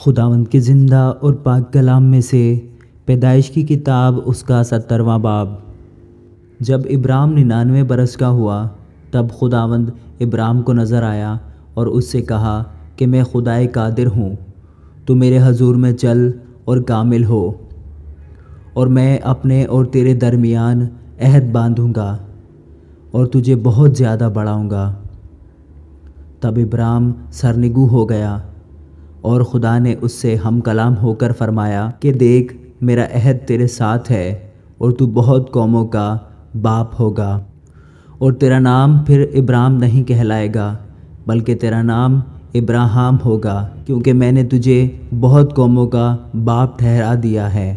خداوند کے زندہ اور پاک کلام میں سے پیدائش کی کتاب اس کا 70واں باب۔ جب ابرام 99 برس کا ہوا تب خداوند ابرام کو نظر آیا اور اس سے کہا کہ میں خدائے قادر ہوں، تو میرے حضور میں چل اور کامل ہو، اور میں اپنے اور تیرے درمیان عہد باندھوں گا اور تجھے بہت زیادہ بڑھاؤں گا۔ تب ابرام سرنگوں ہو گیا اور خدا نے اس سے ہم کلام ہو کر فرمایا کہ دیکھ، میرا عہد تیرے ساتھ ہے اور تو بہت قوموں کا باپ ہوگا، اور تیرا نام پھر ابرام نہیں کہلائے گا بلکہ تیرا نام ابراہیم ہوگا، کیونکہ میں نے تجھے بہت قوموں کا باپ ٹھہرا دیا ہے،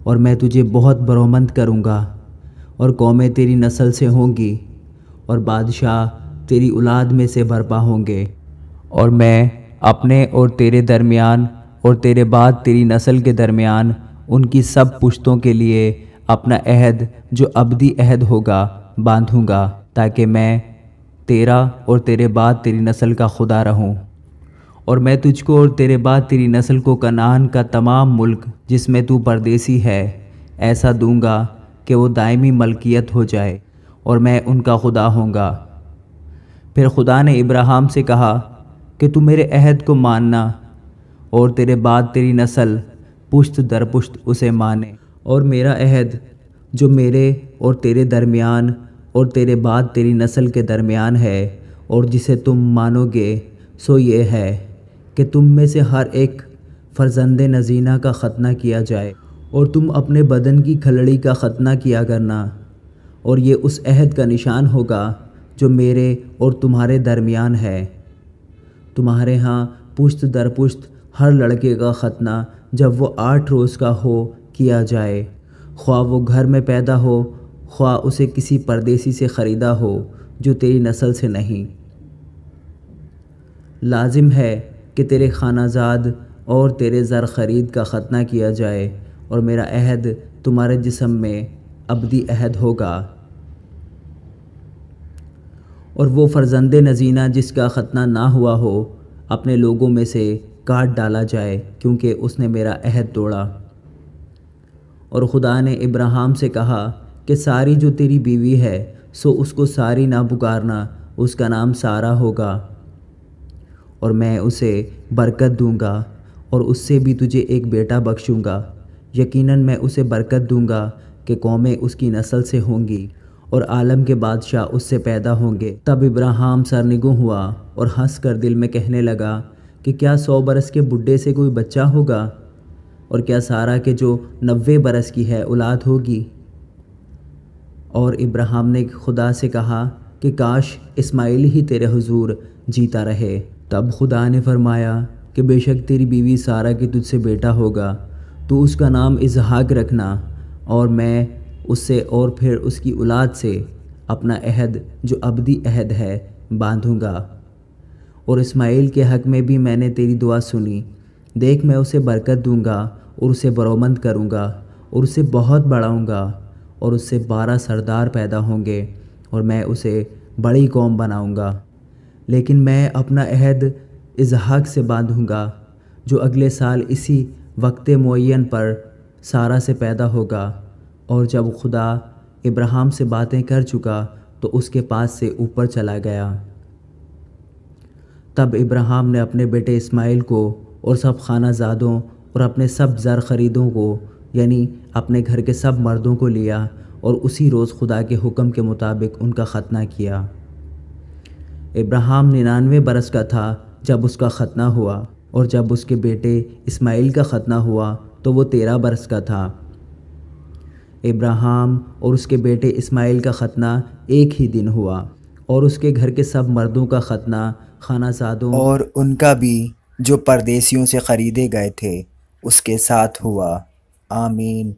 اور میں تجھے بہت برومند کروں گا، اور قومیں تیری نسل سے ہوں گی، اور بادشاہ تیری اولاد میں سے برپا ہوں گے، اور میں اپنے اور تیرے درمیان اور تیرے بعد تیری نسل کے درمیان ان کی سب پشتوں کے لیے اپنا عہد جو ابدی عہد ہوگا باندھوں گا، تاکہ میں تیرا اور تیرے بعد تیری نسل کا خدا رہوں، اور میں تجھ کو اور تیرے بعد تیری نسل کو کنعان کا تمام ملک جس میں تو پردیسی ہے ایسا دوں گا کہ وہ دائمی ملکیت ہو جائے، اور میں ان کا خدا ہوں گا۔ پھر خدا نے ابراہیم سے کہا کہ تو میرے عہد کو ماننا اور تیرے بعد تیری نسل پشت در پشت اسے مانے، اور میرا عہد جو میرے اور تیرے درمیان اور تیرے بعد تیری نسل کے درمیان ہے اور جسے تم مانو گے سو یہ ہے کہ تم میں سے ہر ایک فرزند نزینہ کا ختنہ کیا جائے، اور تم اپنے بدن کی کھلڑی کا ختنہ کیا کرنا، اور یہ اس عہد کا نشان ہوگا جو میرے اور تمہارے درمیان ہے۔ تمہارے ہاں پشت در پشت ہر لڑکے کا ختنہ جب وہ 8 روز کا ہو کیا جائے، خواہ وہ گھر میں پیدا ہو خواہ اسے کسی پردیسی سے خریدا ہو جو تیری نسل سے نہیں۔ لازم ہے کہ تیرے خانہ زاد اور تیرے زر خرید کا ختنہ کیا جائے، اور میرا عہد تمہارے جسم میں ابدی عہد ہوگا، اور وہ فرزند نزینہ جس کا ختنہ نہ ہوا ہو اپنے لوگوں میں سے کاٹ ڈالا جائے، کیونکہ اس نے میرا عہد توڑا۔ اور خدا نے ابراہیم سے کہا کہ ساری جو تیری بیوی ہے سو اس کو ساری نہ پکارنا، اس کا نام سارہ ہوگا، اور میں اسے برکت دوں گا اور اس سے بھی تجھے ایک بیٹا بخشوں گا، یقیناً میں اسے برکت دوں گا کہ قومیں اس کی نسل سے ہوں گی اور عالم کے بادشاہ اس سے پیدا ہوں گے۔ تب ابراہیم سرنگوں ہوا اور ہنس کر دل میں کہنے لگا کہ کیا 100 برس کے بڈھے سے کوئی بچہ ہوگا، اور کیا سارہ کے جو 90 برس کی ہے اولاد ہوگی؟ اور ابراہیم نے خدا سے کہا کہ کاش اسماعیل ہی تیرے حضور جیتا رہے۔ تب خدا نے فرمایا کہ بے شک تیری بیوی سارہ کی تجھ سے بیٹا ہوگا، تو اس کا نام اسحاق رکھنا، اور میں اس سے اور پھر اس کی اولاد سے اپنا عہد جو ابدی عہد ہے باندھوں گا۔ اور اسماعیل کے حق میں بھی میں نے تیری دعا سنی، دیکھ میں اسے برکت دوں گا اور اسے برومند کروں گا اور اسے بہت بڑھاؤں گا، اور اس سے 12 سردار پیدا ہوں گے، اور میں اسے بڑی قوم بناؤں گا۔ لیکن میں اپنا عہد اسحاق سے باندھوں گا جو اگلے سال اسی وقت معین پر سارہ سے پیدا ہوگا۔ اور جب خدا ابراہیم سے باتیں کر چکا تو اس کے پاس سے اوپر چلا گیا۔ تب ابراہیم نے اپنے بیٹے اسماعیل کو اور سب خانہ زادوں اور اپنے سب زر خریدوں کو، یعنی اپنے گھر کے سب مردوں کو لیا، اور اسی روز خدا کے حکم کے مطابق ان کا ختنہ کیا۔ ابراہیم 99 برس کا تھا جب اس کا ختنہ ہوا، اور جب اس کے بیٹے اسماعیل کا ختنہ ہوا تو وہ 13 برس کا تھا۔ ابراہیم اور اس کے بیٹے اسماعیل کا ختنہ ایک ہی دن ہوا، اور اس کے گھر کے سب مردوں کا ختنہ خانہ زادوں اور ان کا بھی جو پردیسیوں سے خریدے گئے تھے اس کے ساتھ ہوا۔ آمین۔